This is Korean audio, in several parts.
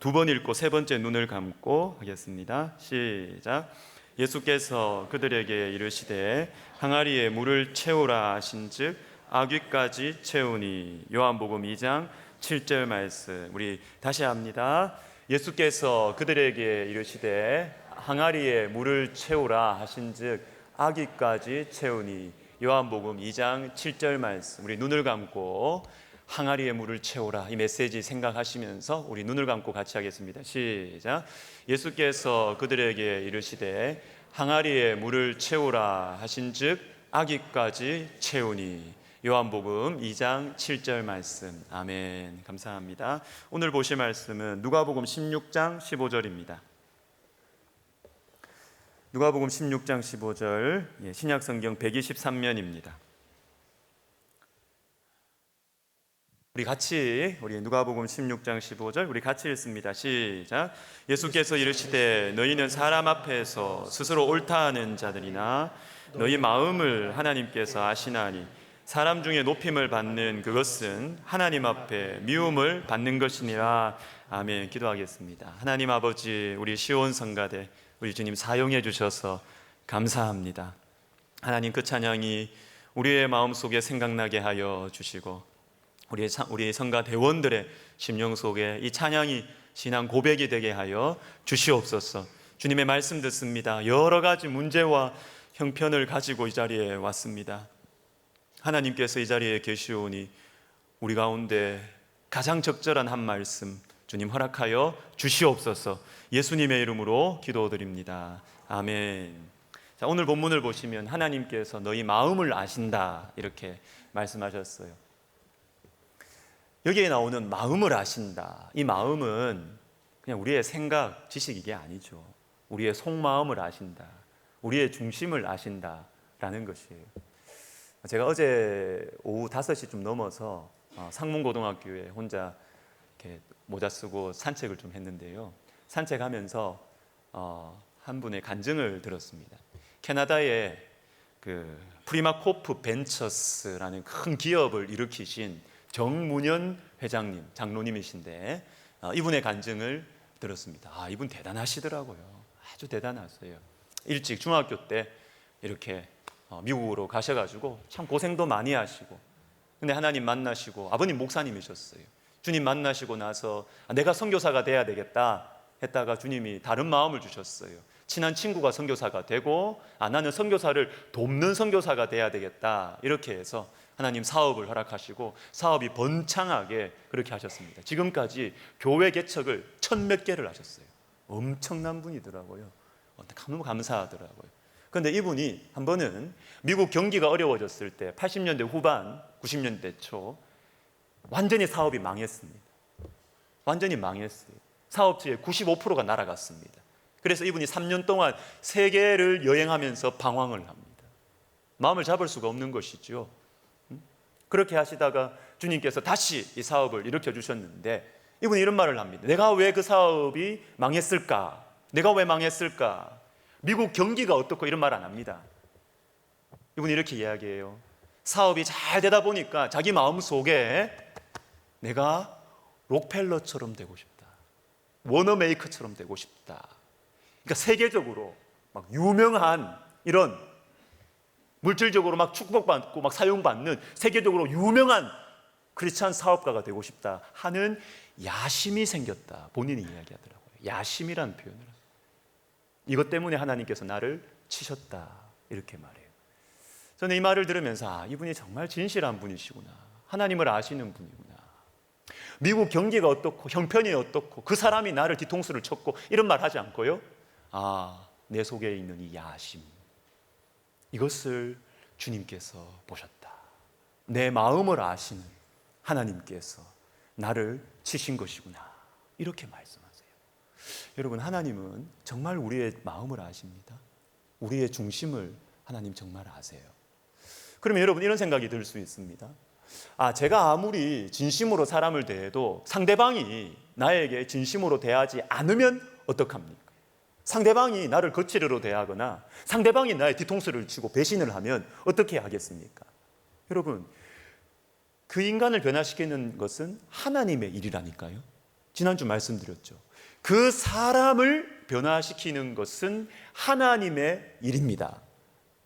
두 번 읽고 세 번째 눈을 감고 하겠습니다. 시작. 예수께서 그들에게 이르시되 항아리에 물을 채우라 하신즉 아귀까지 채우니. 요한복음 2장 7절 말씀. 우리 다시 합니다. 예수께서 그들에게 이르시되 항아리에 물을 채우라 하신즉 아귀까지 채우니. 요한복음 2장 7절 말씀. 우리 눈을 감고 항아리에 물을 채우라, 이 메시지 생각하시면서 우리 눈을 감고 같이 하겠습니다. 시작. 예수께서 그들에게 이르시되 항아리에 물을 채우라 하신즉 아귀까지 채우니. 요한복음 2장 7절 말씀. 아멘. 감사합니다. 오늘 보실 말씀은 누가복음 16장 15절입니다. 누가복음 16장 15절, 신약성경 123면입니다. 우리 누가복음 16장 15절 우리 같이 읽습니다. 시작. 예수께서 이르시되 너희는 사람 앞에서 스스로 옳다 하는 자들이나 너희 마음을 하나님께서 아시나니 사람 중에 높임을 받는 그것은 하나님 앞에 미움을 받는 것이니라. 아멘. 기도하겠습니다. 하나님 아버지, 우리 시온 성가대 우리 주님 사용해 주셔서 감사합니다. 하나님, 그 찬양이 우리의 마음속에 생각나게 하여 주시고 우리 성가 대원들의 심령 속에 이 찬양이 신앙 고백이 되게 하여 주시옵소서. 주님의 말씀 듣습니다. 여러 가지 문제와 형편을 가지고 이 자리에 왔습니다. 하나님께서 이 자리에 계시오니 우리 가운데 가장 적절한 한 말씀 주님 허락하여 주시옵소서. 예수님의 이름으로 기도드립니다. 아멘. 자, 오늘 본문을 보시면 하나님께서 너희 마음을 아신다 이렇게 말씀하셨어요. 여기에 나오는 마음을 아신다, 이 마음은 그냥 우리의 생각, 지식 이게 아니죠. 우리의 속마음을 아신다, 우리의 중심을 아신다라는 것이에요. 제가 어제 오후 5시 좀 넘어서 상문고등학교에 혼자 이렇게 모자 쓰고 산책을 좀 했는데요. 산책하면서 한 분의 간증을 들었습니다. 캐나다의 그 프리마코프 벤처스라는 큰 기업을 일으키신 정문현 회장님, 장로님이신데 이분의 간증을 들었습니다. 이분 대단하시더라고요. 아주 대단하세요. 일찍 중학교 때 이렇게 미국으로 가셔가지고 참 고생도 많이 하시고, 근데 하나님 만나시고, 아버님 목사님이셨어요. 주님 만나시고 나서 내가 선교사가 돼야 되겠다 했다가 주님이 다른 마음을 주셨어요. 친한 친구가 선교사가 되고 나는 선교사를 돕는 선교사가 돼야 되겠다 이렇게 해서 하나님 사업을 허락하시고 사업이 번창하게 그렇게 하셨습니다. 지금까지 교회 개척을 1000몇 개를 하셨어요. 엄청난 분이더라고요. 너무 감사하더라고요. 그런데 이분이 한 번은 미국 경기가 어려워졌을 때 80년대 후반 90년대 초 완전히 사업이 망했습니다. 완전히 망했어요. 사업체의 95%가 날아갔습니다. 그래서 이분이 3년 동안 세계를 여행하면서 방황을 합니다. 마음을 잡을 수가 없는 것이죠. 그렇게 하시다가 주님께서 다시 이 사업을 일으켜 주셨는데 이분이 이런 말을 합니다. 내가 왜 그 사업이 망했을까? 내가 왜 망했을까? 미국 경기가 어떻고 이런 말 안 합니다. 이분이 이렇게 이야기해요. 사업이 잘 되다 보니까 자기 마음속에 내가 록펠러처럼 되고 싶다, 워너메이커처럼 되고 싶다. 그러니까 세계적으로 막 유명한 이런 물질적으로 막 축복받고 막 사용받는 세계적으로 유명한 크리스찬 사업가가 되고 싶다 하는 야심이 생겼다. 본인이 이야기하더라고요. 야심이라는 표현을. 이것 때문에 하나님께서 나를 치셨다 이렇게 말해요. 저는 이 말을 들으면서 이분이 정말 진실한 분이시구나, 하나님을 아시는 분이구나. 미국 경기가 어떻고 형편이 어떻고 그 사람이 나를 뒤통수를 쳤고 이런 말 하지 않고요, 내 속에 있는 이 야심, 이것을 주님께서 보셨다. 내 마음을 아시는 하나님께서 나를 치신 것이구나 이렇게 말씀하세요. 여러분, 하나님은 정말 우리의 마음을 아십니다. 우리의 중심을 하나님 정말 아세요. 그러면 여러분 이런 생각이 들 수 있습니다. 제가 아무리 진심으로 사람을 대해도 상대방이 나에게 진심으로 대하지 않으면 어떡합니까? 상대방이 나를 거칠어로 대하거나 상대방이 나의 뒤통수를 치고 배신을 하면 어떻게 하겠습니까? 여러분, 그 인간을 변화시키는 것은 하나님의 일이라니까요. 지난주 말씀드렸죠. 그 사람을 변화시키는 것은 하나님의 일입니다.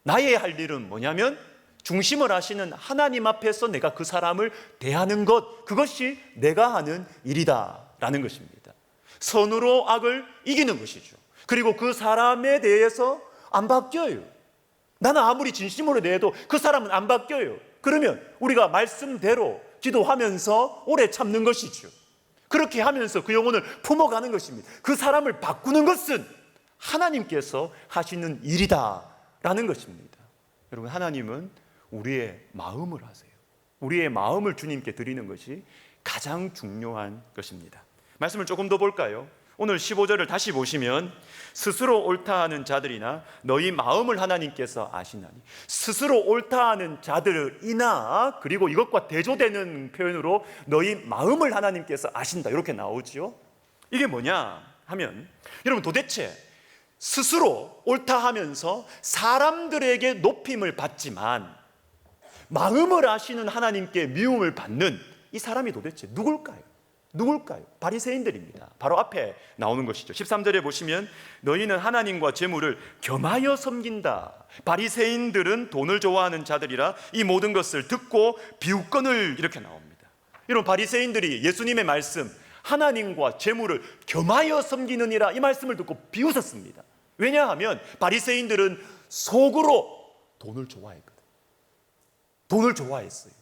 나의 할 일은 뭐냐면 중심을 하시는 하나님 앞에서 내가 그 사람을 대하는 것, 그것이 내가 하는 일이다라는 것입니다. 선으로 악을 이기는 것이죠. 그리고 그 사람에 대해서 안 바뀌어요. 나는 아무리 진심으로 대해도 그 사람은 안 바뀌어요. 그러면 우리가 말씀대로 기도하면서 오래 참는 것이죠. 그렇게 하면서 그 영혼을 품어가는 것입니다. 그 사람을 바꾸는 것은 하나님께서 하시는 일이다라는 것입니다. 여러분, 하나님은 우리의 마음을 하세요. 우리의 마음을 주님께 드리는 것이 가장 중요한 것입니다. 말씀을 조금 더 볼까요? 오늘 15절을 다시 보시면 스스로 옳다 하는 자들이나 너희 마음을 하나님께서 아시나니, 스스로 옳다 하는 자들이나, 그리고 이것과 대조되는 표현으로 너희 마음을 하나님께서 아신다, 이렇게 나오죠. 이게 뭐냐 하면, 여러분, 도대체 스스로 옳다 하면서 사람들에게 높임을 받지만 마음을 아시는 하나님께 미움을 받는 이 사람이 도대체 누굴까요? 바리새인들입니다. 바로 앞에 나오는 것이죠. 13절에 보시면 너희는 하나님과 재물을 겸하여 섬긴다. 바리새인들은 돈을 좋아하는 자들이라 이 모든 것을 듣고 비웃거늘, 이렇게 나옵니다. 여러분, 바리새인들이 예수님의 말씀 하나님과 재물을 겸하여 섬기느니라, 이 말씀을 듣고 비웃었습니다. 왜냐하면 바리새인들은 속으로 돈을 좋아했거든요. 돈을 좋아했어요.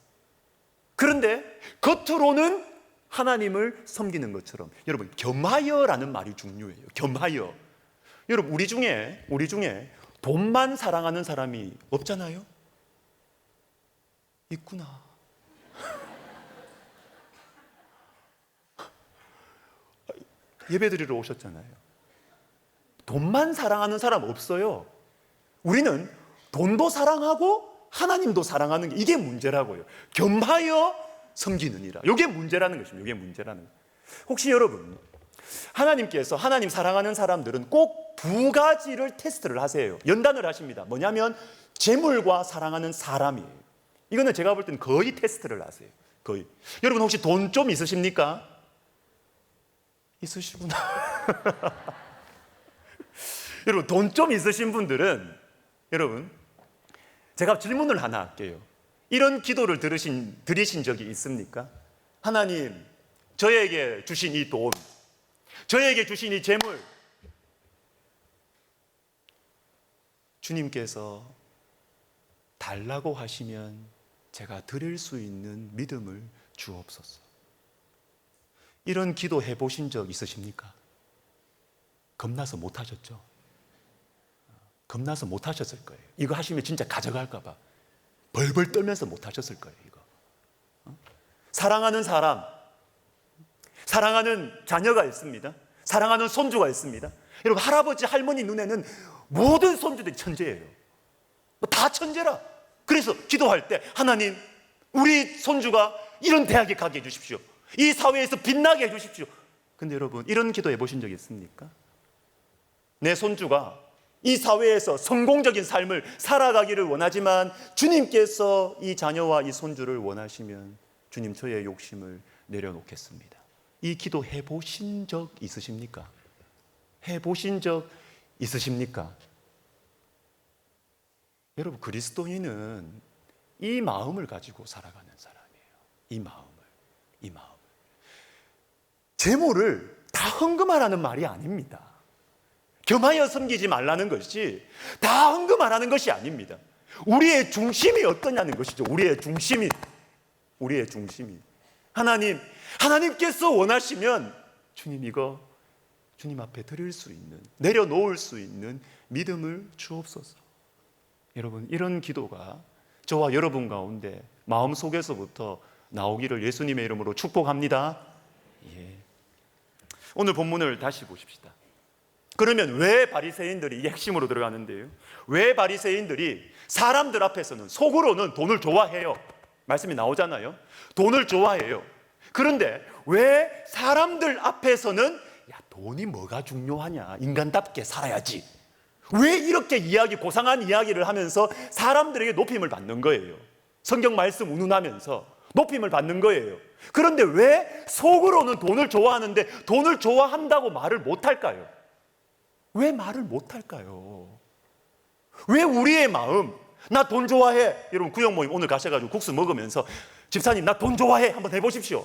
그런데 겉으로는 하나님을 섬기는 것처럼, 여러분, 겸하여라는 말이 중요해요. 겸하여. 여러분, 우리 중에 돈만 사랑하는 사람이 없잖아요? 있구나. 예배 드리러 오셨잖아요. 돈만 사랑하는 사람 없어요. 우리는 돈도 사랑하고 하나님도 사랑하는 게, 이게 문제라고요. 겸하여 섬기느니라. 이게 문제라는 것입니다. 이게 문제라는 거예요. 혹시 여러분, 하나님께서, 하나님 사랑하는 사람들은 꼭 두 가지를 테스트를 하세요. 연단을 하십니다. 뭐냐면 재물과 사랑하는 사람이에요. 이거는 제가 볼 때는 거의 테스트를 하세요. 거의. 여러분, 혹시 돈 좀 있으십니까? 있으시구나. 여러분, 돈 좀 있으신 분들은, 여러분, 제가 질문을 하나 할게요. 이런 기도를 드리신 적이 있습니까? 하나님, 저에게 주신 이 돈, 저에게 주신 이 재물, 주님께서 달라고 하시면 제가 드릴 수 있는 믿음을 주옵소서. 이런 기도 해보신 적 있으십니까? 겁나서 못 하셨죠? 겁나서 못 하셨을 거예요. 이거 하시면 진짜 가져갈까 봐 벌벌 떨면서 못 하셨을 거예요. 이거. 사랑하는 사람, 사랑하는 자녀가 있습니다. 사랑하는 손주가 있습니다. 여러분, 할아버지 할머니 눈에는 모든 손주들이 천재예요. 다 천재라. 그래서 기도할 때, 하나님, 우리 손주가 이런 대학에 가게 해주십시오. 이 사회에서 빛나게 해주십시오. 근데 여러분, 이런 기도 해보신 적 있습니까? 내 손주가 이 사회에서 성공적인 삶을 살아가기를 원하지만 주님께서 이 자녀와 이 손주를 원하시면 주님, 저의 욕심을 내려놓겠습니다. 이 기도 해보신 적 있으십니까? 해보신 적 있으십니까? 여러분, 그리스도인은 이 마음을 가지고 살아가는 사람이에요. 이 마음을. 재물을 다 헌금하라는 말이 아닙니다. 겸하여 섬기지 말라는 것이 다 헌금하라는 것이 아닙니다. 우리의 중심이 어떠냐는 것이죠. 우리의 중심이. 하나님께서 원하시면 주님, 이거 주님 앞에 드릴 수 있는, 내려놓을 수 있는 믿음을 주옵소서. 여러분, 이런 기도가 저와 여러분 가운데 마음속에서부터 나오기를 예수님의 이름으로 축복합니다. 예. 오늘 본문을 다시 보십시다. 그러면 왜 바리새인들이, 이게 핵심으로 들어가는데요, 왜 바리새인들이 사람들 앞에서는, 속으로는 돈을 좋아해요? 말씀이 나오잖아요. 돈을 좋아해요. 그런데 왜 사람들 앞에서는, 야, 돈이 뭐가 중요하냐, 인간답게 살아야지, 왜 이렇게 고상한 이야기를 하면서 사람들에게 높임을 받는 거예요? 성경 말씀 운운하면서 높임을 받는 거예요. 그런데 왜 속으로는 돈을 좋아하는데 돈을 좋아한다고 말을 못할까요? 왜 말을 못할까요? 왜 우리의 마음, 나 돈 좋아해. 여러분 구역 모임 오늘 가셔가지고 국수 먹으면서 집사님 나 돈 좋아해 한번 해보십시오.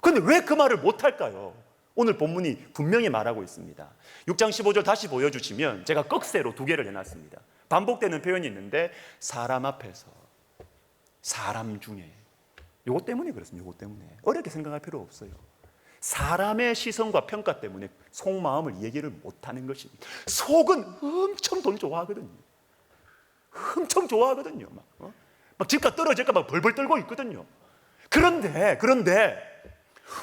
그런데 왜 그 말을 못할까요? 오늘 본문이 분명히 말하고 있습니다. 6장 15절 다시 보여주시면 제가 꺽쇠로 2개를 해놨습니다. 반복되는 표현이 있는데 사람 앞에서, 사람 중에, 요거 때문에 그렇습니다. 요거 때문에 어렵게 생각할 필요 없어요. 사람의 시선과 평가 때문에 속마음을 얘기를 못하는 것입니다. 속은 엄청 돈 좋아하거든요. 엄청 좋아하거든요. 막 집값 떨어질까 막 벌벌 떨고 있거든요. 그런데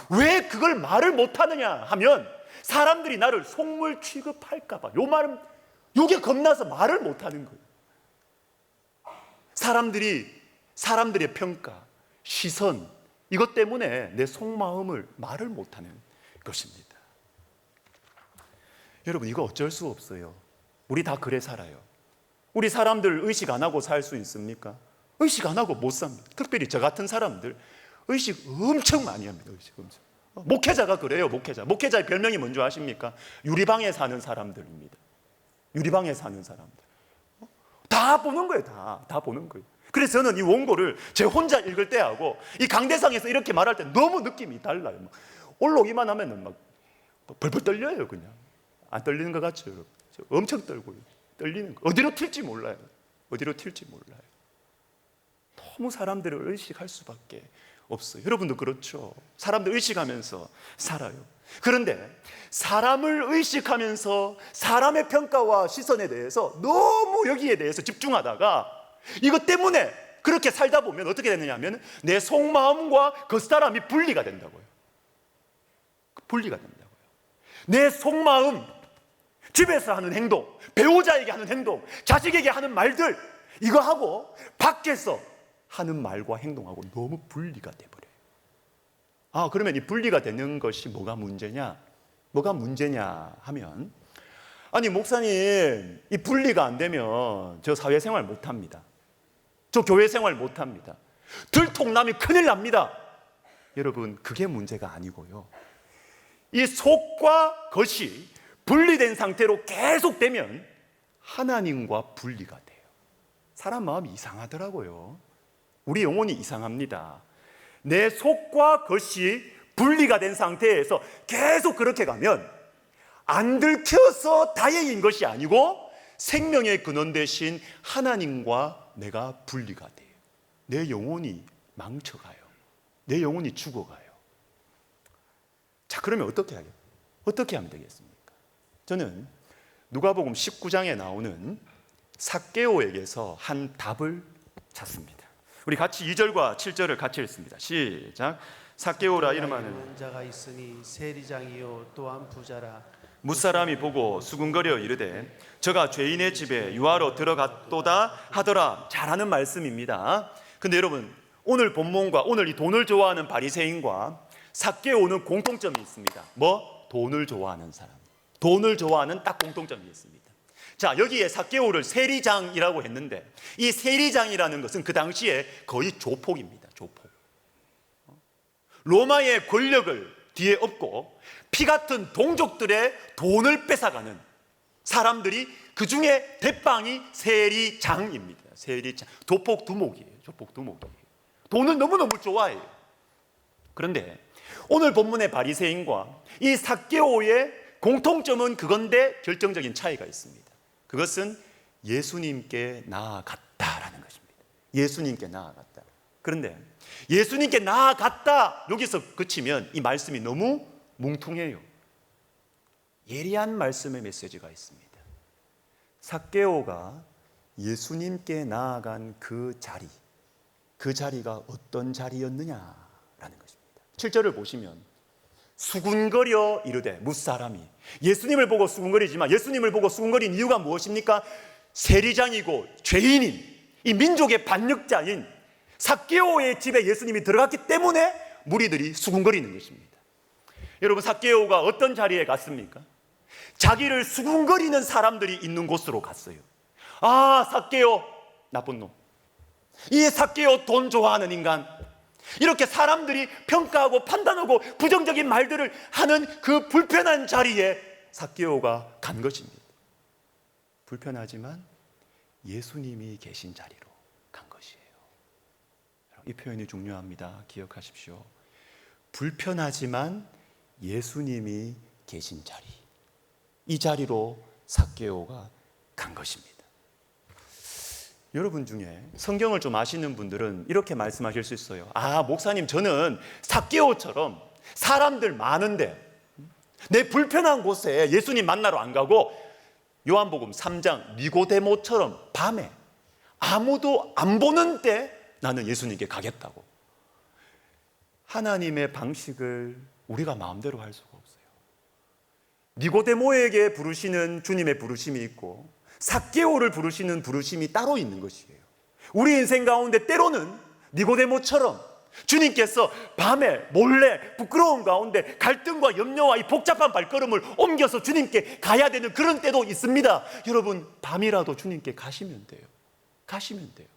왜 그걸 말을 못하느냐 하면 사람들이 나를 속물 취급할까 봐. 요 말은 요게 겁나서 말을 못하는 거예요. 사람들의 평가, 시선, 이것 때문에 내 속마음을 말을 못하는 것입니다. 여러분 이거 어쩔 수 없어요. 우리 다 그래 살아요. 우리 사람들 의식 안 하고 살 수 있습니까? 의식 안 하고 못 삽니다. 특별히 저 같은 사람들 의식 엄청 많이 합니다. 의식 엄청. 목회자가 그래요. 목회자의 별명이 뭔지 아십니까? 유리방에 사는 사람들입니다. 유리방에 사는 사람들. 다 보는 거예요. 다 보는 거예요. 그래서 저는 이 원고를 제 혼자 읽을 때하고 이 강대상에서 이렇게 말할 때 너무 느낌이 달라요. 올라오기만 하면은 막 벌벌 떨려요. 그냥 안 떨리는 것 같죠, 여러분? 엄청 떨고요. 떨리는 거. 어디로 튈지 몰라요. 너무 사람들을 의식할 수밖에 없어요. 여러분도 그렇죠. 사람들 의식하면서 살아요. 그런데 사람을 의식하면서 사람의 평가와 시선에 대해서 너무 여기에 대해서 집중하다가 이것 때문에 그렇게 살다 보면 어떻게 되느냐 하면 내 속마음과 그 사람이 분리가 된다고요. 내 속마음, 집에서 하는 행동, 배우자에게 하는 행동, 자식에게 하는 말들, 이거 하고 밖에서 하는 말과 행동하고 너무 분리가 돼버려요. 그러면 이 분리가 되는 것이 뭐가 문제냐 하면, 아니 목사님 이 분리가 안 되면 저 사회생활 못합니다. 저 교회생활 못합니다. 들통나면 큰일 납니다. 여러분 그게 문제가 아니고요. 이 속과 겉이 분리된 상태로 계속되면 하나님과 분리가 돼요. 사람 마음이 이상하더라고요. 우리 영혼이 이상합니다. 내 속과 겉이 분리가 된 상태에서 계속 그렇게 가면 안 들켜서 다행인 것이 아니고 생명의 근원 되신 하나님과 내가 분리가 돼요. 내 영혼이 망쳐가요. 내 영혼이 죽어가요. 자, 그러면 어떻게 하면 되겠습니까? 저는 누가복음 19장에 나오는 삭개오에게서 한 답을 찾습니다. 우리 같이 2절과 7절을 같이 읽습니다. 시작. 삭개오라 이름하는 자가 있으니 세리장이요 또한 부자라. 무사람이 보고 수군거려 이르되 저가 죄인의 집에 유하러 들어갔도다 하더라. 잘하는 말씀입니다. 근데 여러분 오늘 본문과 오늘 이 돈을 좋아하는 바리새인과 삭개오는 공통점이 있습니다. 돈을 좋아하는 사람, 돈을 좋아하는 딱 공통점이 있습니다. 자, 여기에 삭개오를 세리장이라고 했는데 이 세리장이라는 것은 그 당시에 거의 조폭입니다. 조폭. 로마의 권력을 뒤에 업고 피 같은 동족들의 돈을 뺏어가는 사람들이 그 중에 대빵이 세리장입니다. 세리장. 조폭 두목이에요. 돈을 너무너무 좋아해요. 그런데 오늘 본문의 바리새인과 이 삭개오의 공통점은 그건데 결정적인 차이가 있습니다. 그것은 예수님께 나아갔다라는 것입니다. 예수님께 나아갔다. 그런데 예수님께 나아갔다 여기서 그치면 이 말씀이 너무 뭉퉁해요. 예리한 말씀의 메시지가 있습니다. 삭개오가 예수님께 나아간 그 자리가 어떤 자리였느냐라는 것입니다. 7절을 보시면 수군거려 이르되 무사람이, 예수님을 보고 수군거리지만 예수님을 보고 수군거린 이유가 무엇입니까? 세리장이고 죄인인 이 민족의 반역자인 삭개오의 집에 예수님이 들어갔기 때문에 무리들이 수군거리는 것입니다. 여러분 삭개오가 어떤 자리에 갔습니까? 자기를 수군거리는 사람들이 있는 곳으로 갔어요. 삭개오 나쁜 놈, 이 삭개오 돈 좋아하는 인간, 이렇게 사람들이 평가하고 판단하고 부정적인 말들을 하는 그 불편한 자리에 삭개오가 간 것입니다. 불편하지만 예수님이 계신 자리로 간 것이에요. 이 표현이 중요합니다. 기억하십시오. 불편하지만 예수님이 계신 자리, 이 자리로 삭개오가 간 것입니다. 여러분 중에 성경을 좀 아시는 분들은 이렇게 말씀하실 수 있어요. 목사님, 저는 삭개오처럼 사람들 많은데 내 불편한 곳에 예수님 만나러 안 가고 요한복음 3장 니고데모처럼 밤에 아무도 안 보는 때 나는 예수님께 가겠다고. 하나님의 방식을 우리가 마음대로 할 수가 없어요. 니고데모에게 부르시는 주님의 부르심이 있고 삭개오를 부르시는 부르심이 따로 있는 것이에요. 우리 인생 가운데 때로는 니고데모처럼 주님께서 밤에 몰래 부끄러운 가운데 갈등과 염려와 이 복잡한 발걸음을 옮겨서 주님께 가야 되는 그런 때도 있습니다. 여러분, 밤이라도 주님께 가시면 돼요. 가시면 돼요.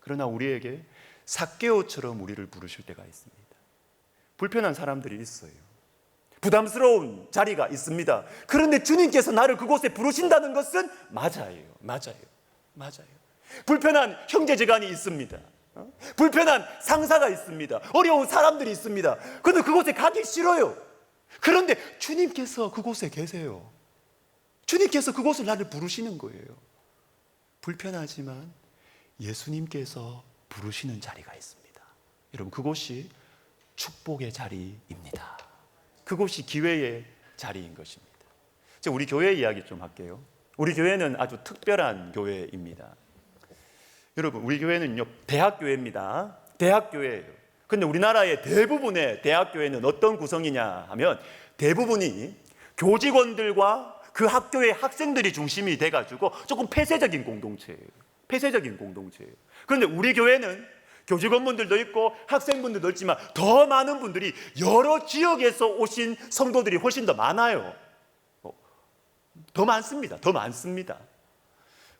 그러나 우리에게 삭개오처럼 우리를 부르실 때가 있습니다. 불편한 사람들이 있어요. 부담스러운 자리가 있습니다. 그런데 주님께서 나를 그곳에 부르신다는 것은 맞아요. 불편한 형제지간이 있습니다. 불편한 상사가 있습니다. 어려운 사람들이 있습니다. 그런데 그곳에 가기 싫어요. 그런데 주님께서 그곳에 계세요. 주님께서 그곳을 나를 부르시는 거예요. 불편하지만 예수님께서 부르시는 자리가 있습니다. 여러분, 그곳이 축복의 자리입니다. 그곳이 기회의 자리인 것입니다. 우리 교회 이야기 좀 할게요. 우리 교회는 아주 특별한 교회입니다. 여러분, 우리 교회는요, 대학교회입니다. 대학교회예요. 근데 우리나라의 대부분의 대학교회는 어떤 구성이냐 하면 대부분이 교직원들과 그 학교의 학생들이 중심이 돼가지고 조금 폐쇄적인 공동체예요. 그런데 우리 교회는 교직원분들도 있고 학생분들도 있지만 더 많은 분들이 여러 지역에서 오신 성도들이 훨씬 더 많아요. 더 많습니다.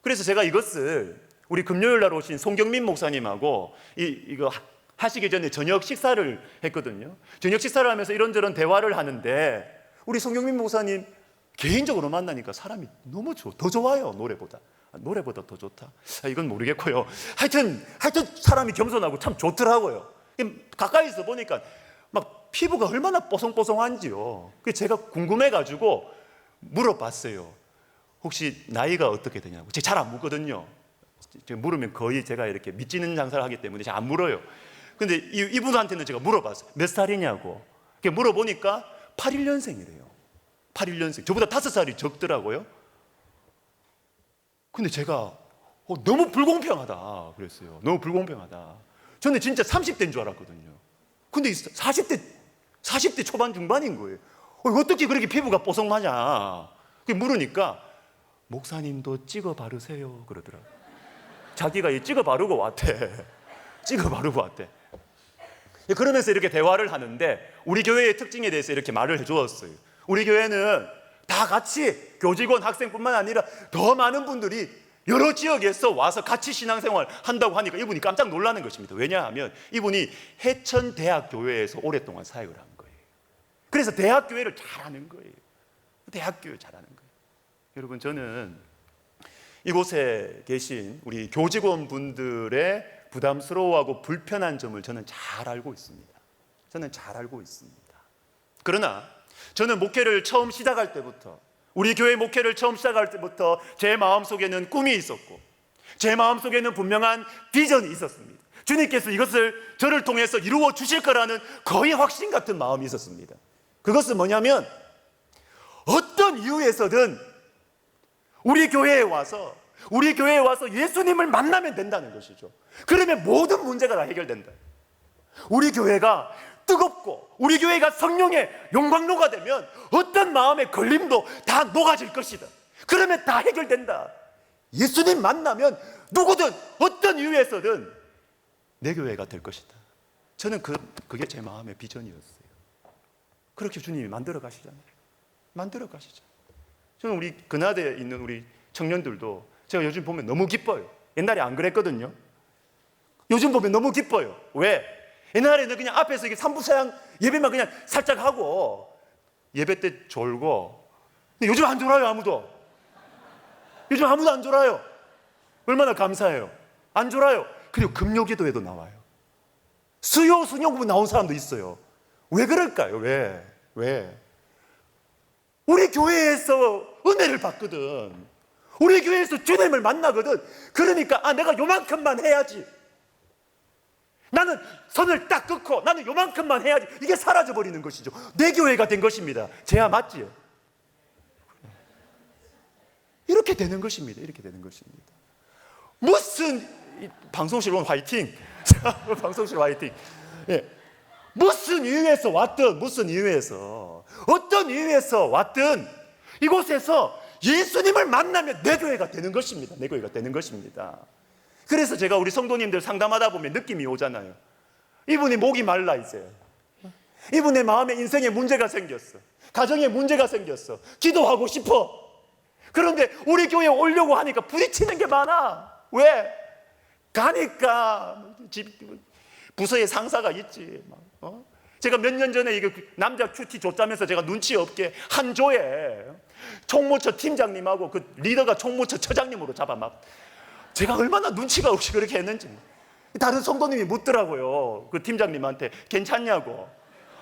그래서 제가 이것을 우리 금요일 날 오신 송경민 목사님하고 이거 하시기 전에 저녁 식사를 했거든요. 저녁 식사를 하면서 이런저런 대화를 하는데 우리 송경민 목사님 개인적으로 만나니까 사람이 너무 더 좋아요. 노래보다 더 좋다. 이건 모르겠고요. 하여튼 사람이 겸손하고 참 좋더라고요. 가까이서 보니까 막 피부가 얼마나 뽀송뽀송한지요. 그래서 제가 궁금해가지고 물어봤어요. 혹시 나이가 어떻게 되냐고. 제가 잘 안 묻거든요. 제가 물으면 거의 제가 이렇게 미치는 장사를 하기 때문에 잘 안 물어요. 근데 이분한테는 제가 물어봤어요. 몇 살이냐고. 물어보니까 81년생이래요. 81년생. 저보다 5살이 적더라고요. 근데 제가 너무 불공평하다 그랬어요. 너무 불공평하다. 저는 진짜 30대인 줄 알았거든요. 근데 40대 초반 중반인 거예요. 어떻게 그렇게 피부가 뽀송하냐. 물으니까 목사님도 찍어 바르세요 그러더라고요. 자기가 찍어 바르고 왔대. 그러면서 이렇게 대화를 하는데 우리 교회의 특징에 대해서 이렇게 말을 해주었어요. 우리 교회는 다 같이 교직원, 학생뿐만 아니라 더 많은 분들이 여러 지역에서 와서 같이 신앙생활 한다고 하니까 이분이 깜짝 놀라는 것입니다. 왜냐하면 이분이 해천대학교회에서 오랫동안 사역을 한 거예요. 그래서 대학교회를 잘하는 거예요. 여러분, 저는 이곳에 계신 우리 교직원 분들의 부담스러워하고 불편한 점을 저는 잘 알고 있습니다. 그러나 저는 목회를 처음 시작할 때부터, 우리 교회 목회를 처음 시작할 때부터 제 마음속에는 꿈이 있었고 제 마음속에는 분명한 비전이 있었습니다. 주님께서 이것을 저를 통해서 이루어 주실 거라는 거의 확신 같은 마음이 있었습니다. 그것은 뭐냐면 어떤 이유에서든 우리 교회에 와서 예수님을 만나면 된다는 것이죠. 그러면 모든 문제가 다 해결된다. 우리 교회가 뜨겁고 우리 교회가 성령의 용광로가 되면 어떤 마음의 걸림도 다 녹아질 것이다. 그러면 다 해결된다. 예수님 만나면 누구든 어떤 이유에서든 내 교회가 될 것이다. 저는 그게 제 마음의 비전이었어요. 그렇게 주님이 만들어 가시잖아요. 저는 우리 근하대에 있는 우리 청년들도 제가 요즘 보면 너무 기뻐요. 옛날에 안 그랬거든요. 요즘 보면 너무 기뻐요. 왜? 옛날에는 그냥 앞에서 이게 삼부사양 예배만 그냥 살짝 하고 예배 때 졸고. 근데 요즘 안 졸아요, 아무도. 요즘 아무도 안 졸아요. 얼마나 감사해요. 안 졸아요. 그리고 금요기도에도 나와요. 수요, 수녀부 나온 사람도 있어요. 왜 그럴까요? 왜? 우리 교회에서 은혜를 받거든. 우리 교회에서 주님을 만나거든. 그러니까 내가 요만큼만 해야지. 나는 선을 딱 긋고 나는 요만큼만 해야지. 이게 사라져버리는 것이죠. 내 교회가 된 것입니다. 제야 맞지요? 이렇게 되는 것입니다. 이렇게 되는 것입니다. 무슨 방송실 온 화이팅. 방송실 화이팅. 예. 무슨 이유에서 왔든 무슨 이유에서 어떤 이유에서 왔든 이곳에서 예수님을 만나면 내 교회가 되는 것입니다. 내 교회가 되는 것입니다. 그래서 제가 우리 성도님들 상담하다 보면 느낌이 오잖아요. 이분이 목이 말라 이제. 이분의 마음에 인생에 문제가 생겼어. 가정에 문제가 생겼어. 기도하고 싶어. 그런데 우리 교회에 오려고 하니까 부딪히는 게 많아. 왜? 가니까 부서에 상사가 있지. 제가 몇 년 전에 이거 남자 큐티 줬다면서 제가 눈치 없게 한 조에 총무처 팀장님하고 그 리더가 총무처 처장님으로 잡아 막. 제가 얼마나 눈치가 없이 그렇게 했는지. 다른 성도님이 묻더라고요. 그 팀장님한테 괜찮냐고.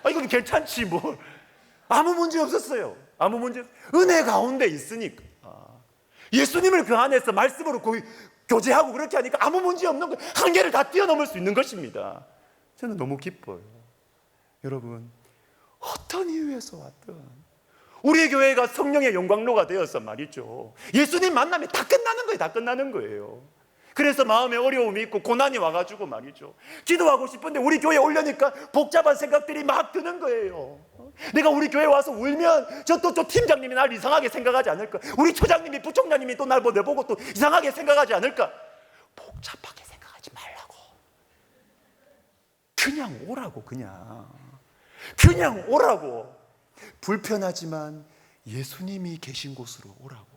이거 괜찮지 뭐. 아무 문제 없었어요. 아무 문제. 은혜 가운데 있으니까. 예수님을 그 안에서 말씀으로 교제하고 그렇게 하니까 아무 문제 없는 거예요. 한계를 다 뛰어넘을 수 있는 것입니다. 저는 너무 기뻐요. 여러분, 어떤 이유에서 왔든 우리 교회가 성령의 영광로가 되어서 말이죠. 예수님 만나면 다 끝나는 거예요. 다 끝나는 거예요. 그래서 마음에 어려움이 있고 고난이 와가지고 말이죠. 기도하고 싶은데 우리 교회에 오려니까 복잡한 생각들이 막 드는 거예요. 내가 우리 교회에 와서 울면 저 팀장님이 날 이상하게 생각하지 않을까? 우리 처장님이 부총장님이 또 날 내보고 또 이상하게 생각하지 않을까? 복잡하게 생각하지 말라고. 그냥 오라고. 그냥 오라고. 불편하지만 예수님이 계신 곳으로 오라고.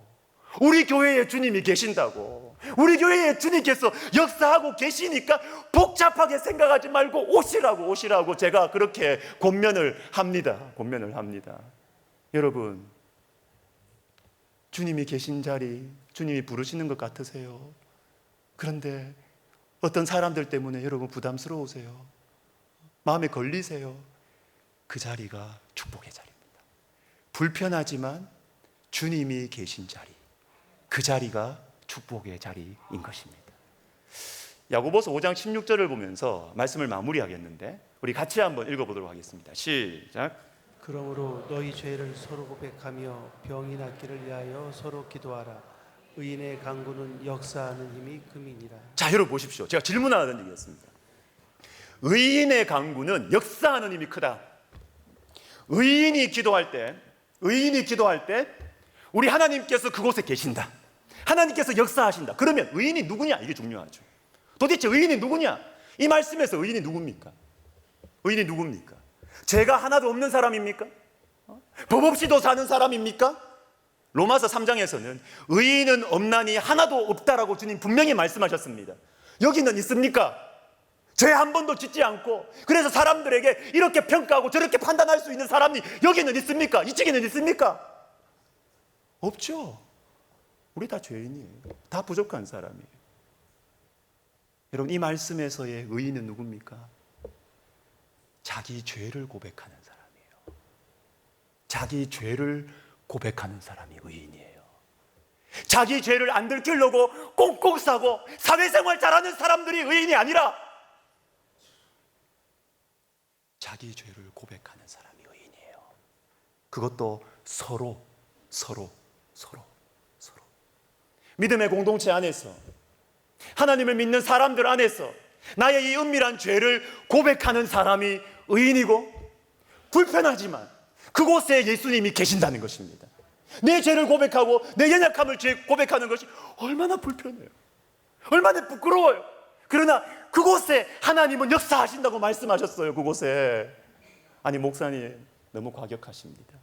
우리 교회에 주님이 계신다고. 우리 교회에 주님께서 역사하고 계시니까 복잡하게 생각하지 말고 오시라고 제가 그렇게 권면을 합니다. 여러분, 주님이 계신 자리, 주님이 부르시는 것 같으세요? 그런데 어떤 사람들 때문에 여러분 부담스러우세요? 마음에 걸리세요? 그 자리가 축복의 자리입니다. 불편하지만 주님이 계신 자리, 그 자리가 축복의 자리인 것입니다. 야고보서 5장 16절을 보면서 말씀을 마무리하겠는데 우리 같이 한번 읽어보도록 하겠습니다. 시작. 그러므로 너희 죄를 서로 고백하며 병이 낫기를 위하여 서로 기도하라. 의인의 간구는 역사하는 힘이 금이니라. 자, 여러분 보십시오. 제가 질문 하나 던지겠습니다. 의인의 간구는 역사하는 힘이 크다. 의인이 기도할 때 우리 하나님께서 그곳에 계신다. 하나님께서 역사하신다. 그러면 의인이 누구냐? 이게 중요하죠. 도대체 의인이 누구냐? 이 말씀에서 의인이 누굽니까? 의인이 누굽니까? 죄가 하나도 없는 사람입니까? 법 없이도 사는 사람입니까? 로마서 3장에서는 의인은 없나니 하나도 없다라고 주님 분명히 말씀하셨습니다. 여기는 있습니까? 죄 한 번도 짓지 않고 그래서 사람들에게 이렇게 평가하고 저렇게 판단할 수 있는 사람이 여기는 있습니까? 이쪽에는 있습니까? 없죠. 우리 다 죄인이에요. 다 부족한 사람이에요. 여러분, 이 말씀에서의 의인은 누굽니까? 자기 죄를 고백하는 사람이에요. 자기 죄를 고백하는 사람이 의인이에요. 자기 죄를 안 들키려고 꽁꽁 싸고 사회생활 잘하는 사람들이 의인이 아니라 자기 죄를 고백하는 사람이 의인이에요. 그것도 서로. 믿음의 공동체 안에서 하나님을 믿는 사람들 안에서 나의 이 은밀한 죄를 고백하는 사람이 의인이고 불편하지만 그곳에 예수님이 계신다는 것입니다. 내 죄를 고백하고 내 연약함을 고백하는 것이 얼마나 불편해요. 얼마나 부끄러워요. 그러나 그곳에 하나님은 역사하신다고 말씀하셨어요. 그곳에. 아니 목사님 너무 과격하십니다.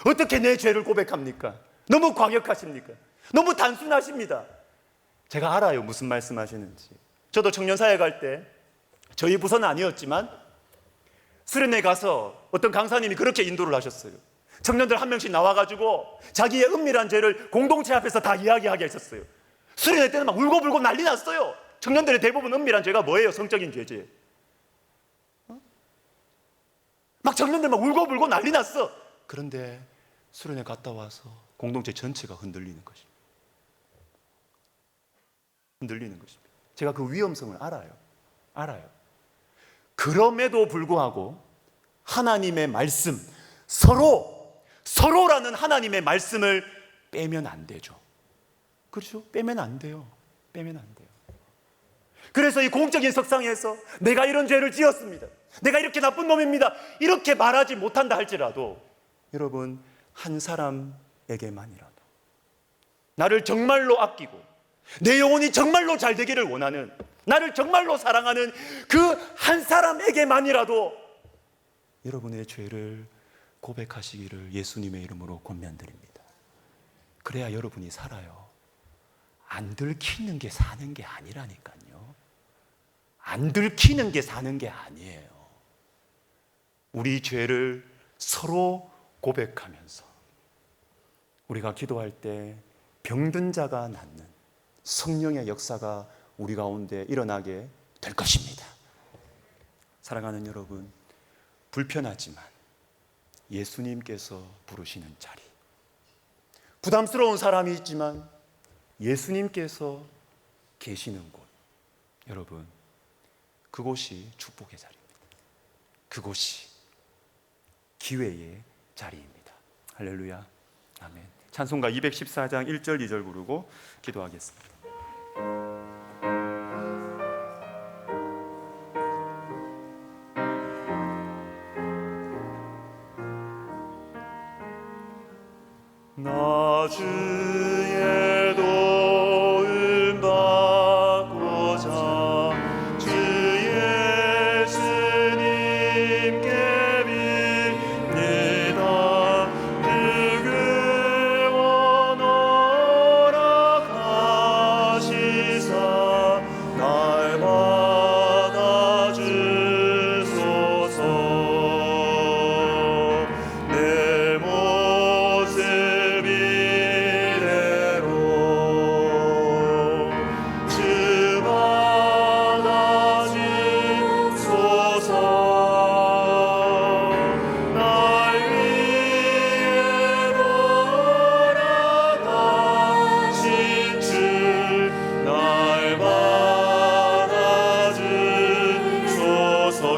어떻게 내 죄를 고백합니까? 너무 과격하십니까? 너무 단순하십니다. 제가 알아요. 무슨 말씀하시는지. 저도 청년사회 갈 때 저희 부서는 아니었지만 수련회 가서 어떤 강사님이 그렇게 인도를 하셨어요. 청년들 한 명씩 나와가지고 자기의 은밀한 죄를 공동체 앞에서 다 이야기하게 하셨어요. 수련회 때는 막 울고불고 난리 났어요. 청년들의 대부분 은밀한 죄가 뭐예요? 성적인 죄지. 막 청년들 막 울고불고 난리 났어. 그런데 수련회 갔다 와서 공동체 전체가 흔들리는 것입니다. 흔들리는 것입니다. 제가 그 위험성을 알아요. 그럼에도 불구하고 하나님의 말씀, 서로라는 하나님의 말씀을 빼면 안 되죠. 그렇죠? 빼면 안 돼요. 그래서 이 공적인 석상에서 내가 이런 죄를 지었습니다, 내가 이렇게 나쁜 놈입니다, 이렇게 말하지 못한다 할지라도 여러분, 한 사람에게만이라도 나를 정말로 아끼고 내 영혼이 정말로 잘 되기를 원하는, 나를 정말로 사랑하는 그 한 사람에게만이라도 여러분의 죄를 고백하시기를 예수님의 이름으로 권면드립니다. 그래야 여러분이 살아요. 안 들키는 게 사는 게 아니라니까요. 안 들키는 게 사는 게 아니에요. 우리 죄를 서로 고백하면서 우리가 기도할 때 병든 자가 낫는 성령의 역사가 우리 가운데 일어나게 될 것입니다. 사랑하는 여러분, 불편하지만 예수님께서 부르시는 자리, 부담스러운 사람이 있지만 예수님께서 계시는 곳, 여러분, 그곳이 축복의 자리입니다. 그곳이 기회의 자리입니다. 할렐루야, 아멘. 찬송가 214장 1절 2절 부르고 기도하겠습니다. 나 주의 도움 받고자 주 예수님께 빕니다. 그를 원하라 하시사 날 받아주소서. 내 모습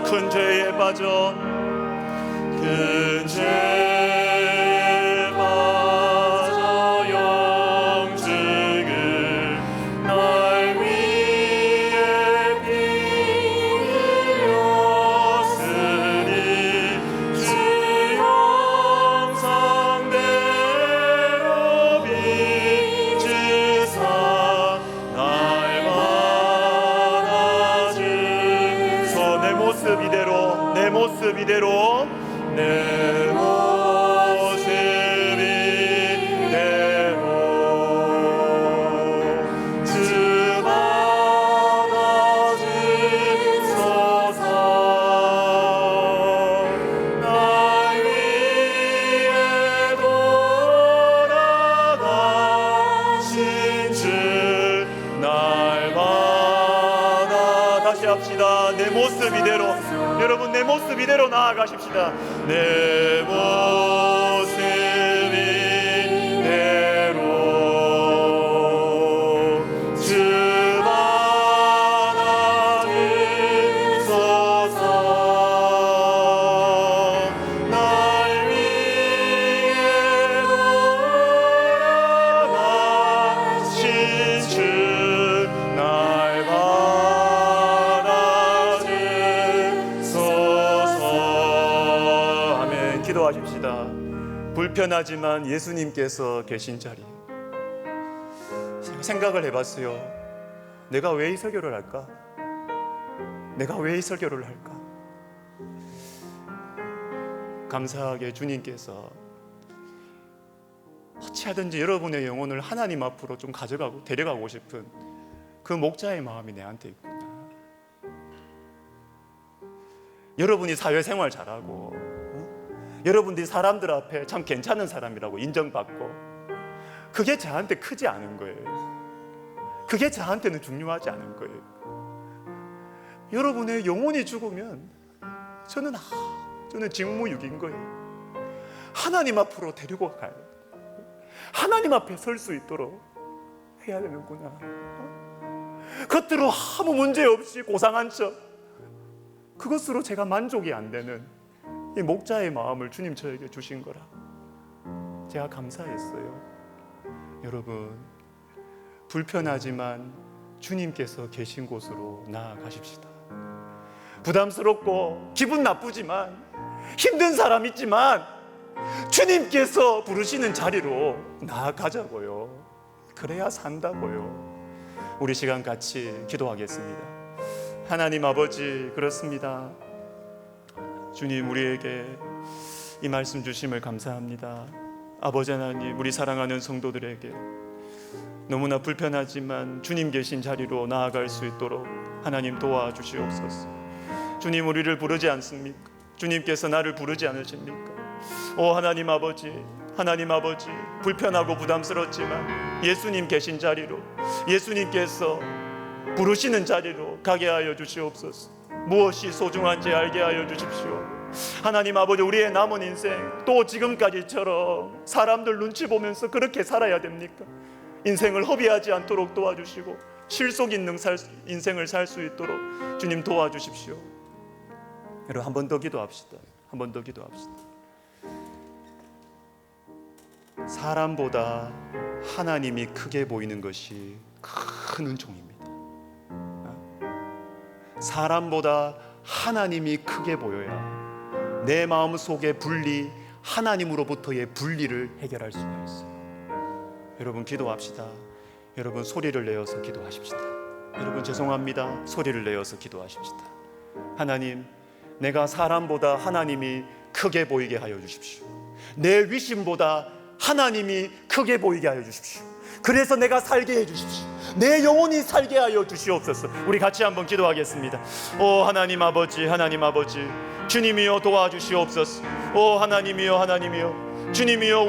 큰 죄에 빠져 영증을 날 위해 빌렸으니 주 형상대로 빚으사 날 받아주소. 내 모습 이대로, 내 모습 이대로, 내 모습 이대로 주 받아주소서. 날 위해 돌아가신 주 날 받아. 다시 합시다. 내 모습 이대로. 여러분, 내 모습 이대로 나아가십시다. 내 모습 이대로 주 받아주소서. 날 위해 돌아가신 주 날 기도하십시다. 불편하지만 예수님께서 계신 자리. 생각을 해봤어요. 내가 왜 이 설교를 할까? 내가 왜 이 설교를 할까? 감사하게 주님께서 어찌하든지 여러분의 영혼을 하나님 앞으로 좀 가져가고 데려가고 싶은 그 목자의 마음이 내한테 있구나. 여러분이 사회생활 잘하고 여러분들이 사람들 앞에 참 괜찮은 사람이라고 인정받고 그게 저한테 크지 않은 거예요. 그게 저한테는 중요하지 않은 거예요. 여러분의 영혼이 죽으면 저는 직무유기인 거예요. 하나님 앞으로 데리고 가요. 하나님 앞에 설 수 있도록 해야 되는구나. 겉으로 아무 문제 없이 고상한 척, 그것으로 제가 만족이 안 되는 이 목자의 마음을 주님 저에게 주신 거라 제가 감사했어요. 여러분, 불편하지만 주님께서 계신 곳으로 나아가십시다. 부담스럽고 기분 나쁘지만 힘든 사람 있지만 주님께서 부르시는 자리로 나아가자고요. 그래야 산다고요. 우리 시간 같이 기도하겠습니다. 하나님 아버지, 그렇습니다. 주님, 우리에게 이 말씀 주심을 감사합니다. 아버지 하나님, 우리 사랑하는 성도들에게 너무나 불편하지만 주님 계신 자리로 나아갈 수 있도록 하나님 도와주시옵소서. 주님, 우리를 부르지 않습니까? 주님께서 나를 부르지 않으십니까? 오 하나님 아버지, 하나님 아버지, 불편하고 부담스럽지만 예수님 계신 자리로, 예수님께서 부르시는 자리로 가게 하여 주시옵소서. 무엇이 소중한지 알게 하여 주십시오. 하나님 아버지, 우리의 남은 인생 또 지금까지처럼 사람들 눈치 보면서 그렇게 살아야 됩니까? 인생을 허비하지 않도록 도와주시고 실속 있는 인생을 살 수 있도록 주님 도와주십시오. 여러분, 한 번 더 기도합시다. 한 번 더 기도합시다. 사람보다 하나님이 크게 보이는 것이 큰 은총입니다. 사람보다 하나님이 크게 보여야 내 마음 속의 분리, 하나님으로부터의 분리를 해결할 수가 있어요. 여러분, 기도합시다. 여러분, 소리를 내어서 기도하십시다. 여러분, 죄송합니다. 소리를 내어서 기도하십시다. 하나님, 내가 사람보다 하나님이 크게 보이게 하여 주십시오. 내 위심보다 하나님이 크게 보이게 하여 주십시오. 그래서 내가 살게 해 주십시오. 내 영혼이 살게 하여 주시옵소서. 우리 같이 한번 기도하겠습니다. 오 하나님 아버지, 하나님 아버지, 주님이여 도와주시옵소서. 오 하나님이여, 하나님이여, 주님이여,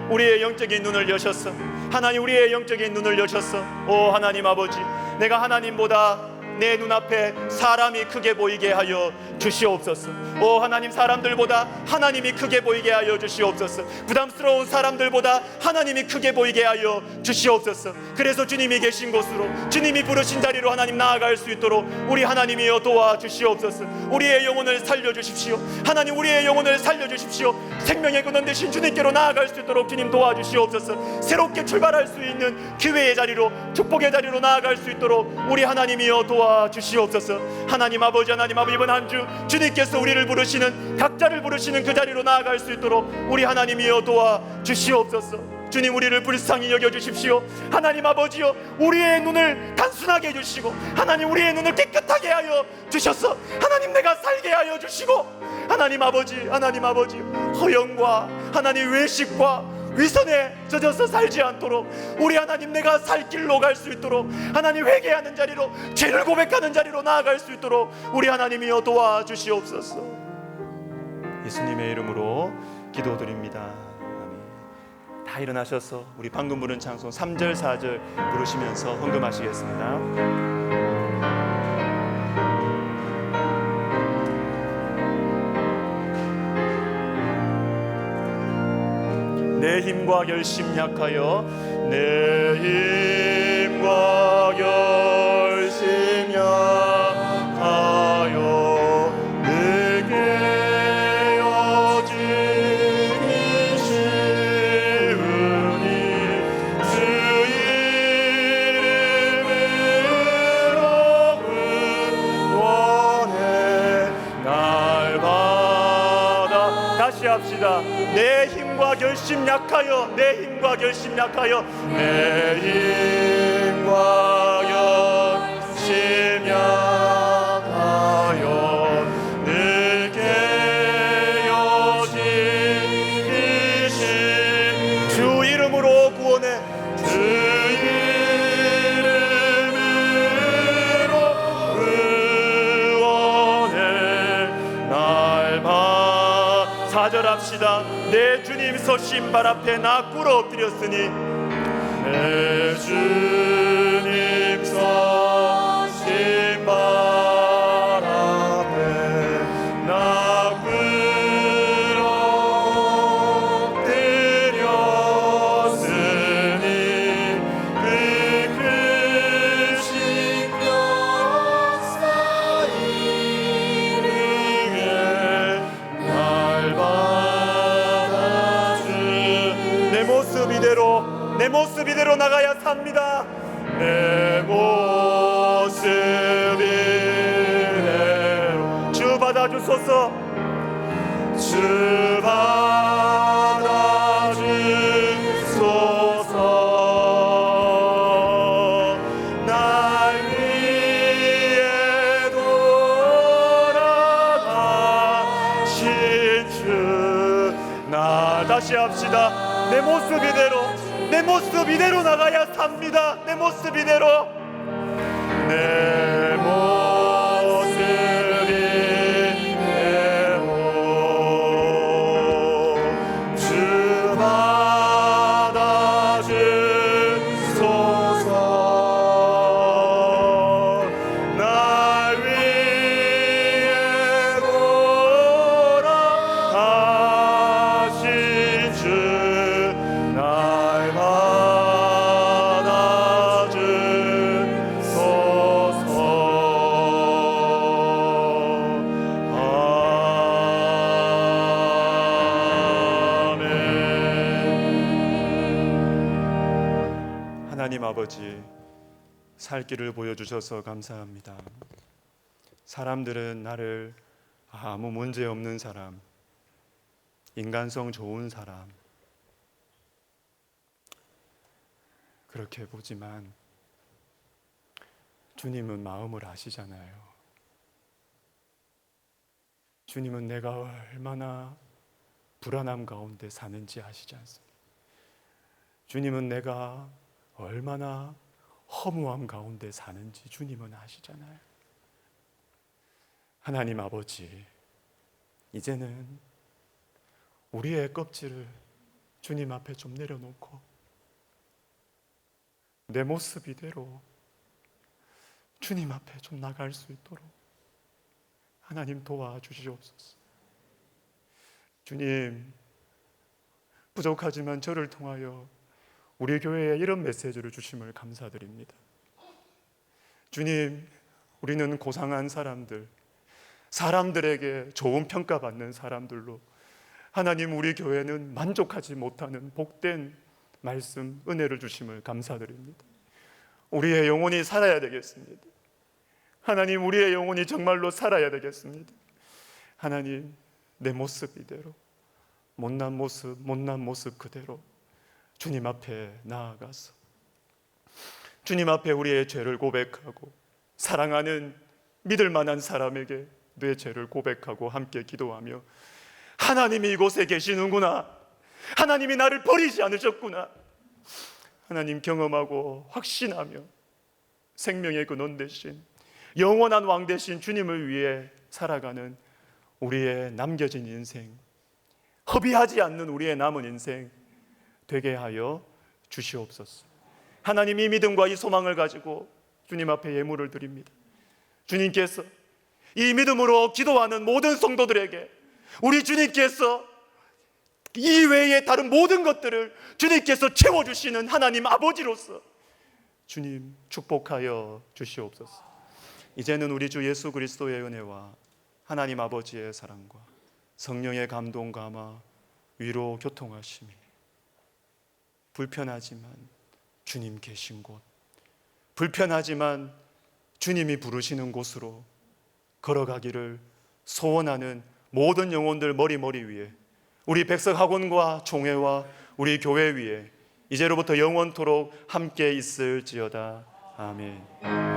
우리의 영적인 눈을 여셨어. 하나님, 우리의 영적인 눈을 여셨어. 오 하나님 아버지, 내가 하나님보다 내 눈앞에 사람이 크게 보이게 하여 주시옵소서. 오 하나님, 사람들보다 하나님이 크게 보이게 하여 주시옵소서. 부담스러운 사람들보다 하나님이 크게 보이게 하여 주시옵소서. 그래서 주님이 계신 곳으로, 주님이 부르신 자리로 하나님 나아갈 수 있도록 우리 하나님이여 도와주시옵소서. 우리의 영혼을 살려주십시오. 하나님, 우리의 영혼을 살려주십시오. 생명의 근원 되신 주님께로 나아갈 수 있도록 주님 도와주시옵소서. 새롭게 출발할 수 있는 기회의 자리로, 축복의 자리로 나아갈 수 있도록 우리 하나님이여 도와주시옵소서. 하나님 아버지, 하나님 아버지, 이번 한 주 주님께서 우리를 부르시는, 각자를 부르시는 그 자리로 나아갈 수 있도록 우리 하나님이여 도와주시옵소서. 주님, 우리를 불쌍히 여겨주십시오. 하나님 아버지여, 우리의 눈을 단순하게 해주시고, 하나님 우리의 눈을 깨끗하게 하여 주셔서 하나님 내가 살게 하여 주시고, 하나님 아버지, 하나님 아버지, 허영과 하나님 외식과 위선에 젖어서 살지 않도록 우리 하나님 내가 살 길로 갈 수 있도록, 하나님 회개하는 자리로, 죄를 고백하는 자리로 나아갈 수 있도록 우리 하나님이여 도와주시옵소서. 예수님의 이름으로 기도드립니다. 아멘. 다 일어나셔서 우리 방금 부른 찬송 3절 4절 부르시면서 헌금하시겠습니다. 내 힘과 결심 약하여, 내 힘과 결심 약하여 내게 여지기 쉬우니 주 이름으로 구원해 날 받아. 다시 합시다. 내 힘과 결심 약하여, 내 힘과 결심 약하여, 내 힘과 결심 약하여 내게 여지기 쉬 주 이름으로 구원해, 주 이름으로 구원해 합시다. 내 주님 서신 발 앞에 나 꿇어 엎드렸으니 내 주님 서신 발 앞에 나 꿇어 엎드렸으니 그 크신 역사 이르게 날 받아주 내 모습 이대로 나가야 삽니다. 내 모습 이대로 주 받아주소서. 주 받아주소서. 날 위해 돌아가신 주. 나 다시 합시다. 내 모습 이대로 나가야 삽니다. 내 모습 이대로. 내 모습 이대로 주 받아주소서. 날 위해 돌아가신 주. 날 하나님 아버지, 살 길을 보여주셔서 감사합니다. 사람들은 나를 아무 문제 없는 사람, 인간성 좋은 사람 그렇게 보지만 주님은 마음을 아시잖아요. 주님은 내가 얼마나 불안함 가운데 사는지 아시지 않습니까? 주님은 내가 얼마나 허무함 가운데 사는지 주님은 아시잖아요. 하나님 아버지, 이제는 우리의 껍질을 주님 앞에 좀 내려놓고 내 모습 이대로 주님 앞에 좀 나갈 수 있도록 하나님 도와주시옵소서. 주님, 부족하지만 저를 통하여 우리 교회에 이런 메시지를 주심을 감사드립니다. 주님, 우리는 고상한 사람들, 사람들에게 좋은 평가받는 사람들로 하나님, 우리 교회는 만족하지 못하는 복된 말씀, 은혜를 주심을 감사드립니다. 우리의 영혼이 살아야 되겠습니다. 하나님, 우리의 영혼이 정말로 살아야 되겠습니다. 하나님, 내 모습 이대로, 못난 모습 그대로 주님 앞에 나아가서 주님 앞에 우리의 죄를 고백하고 사랑하는 믿을 만한 사람에게 내 죄를 고백하고 함께 기도하며 하나님이 이곳에 계시는구나, 하나님이 나를 버리지 않으셨구나, 하나님 경험하고 확신하며 생명의 근원 되신 영원한 왕 되신 주님을 위해 살아가는 우리의 남겨진 인생, 허비하지 않는 우리의 남은 인생 되게 하여 주시옵소서. 하나님, 이 믿음과 이 소망을 가지고 주님 앞에 예물을 드립니다. 주님께서 이 믿음으로 기도하는 모든 성도들에게 우리 주님께서 이 외에 다른 모든 것들을 주님께서 채워주시는 하나님 아버지로서 주님 축복하여 주시옵소서. 이제는 우리 주 예수 그리스도의 은혜와 하나님 아버지의 사랑과 성령의 감동 감화 위로 교통하심이 불편하지만 주님 계신 곳, 불편하지만 주님이 부르시는 곳으로 걸어가기를 소원하는 모든 영혼들 머리 위에 우리 백석학원과 총회와 우리 교회 위에 이제로부터 영원토록 함께 있을지어다. 아멘.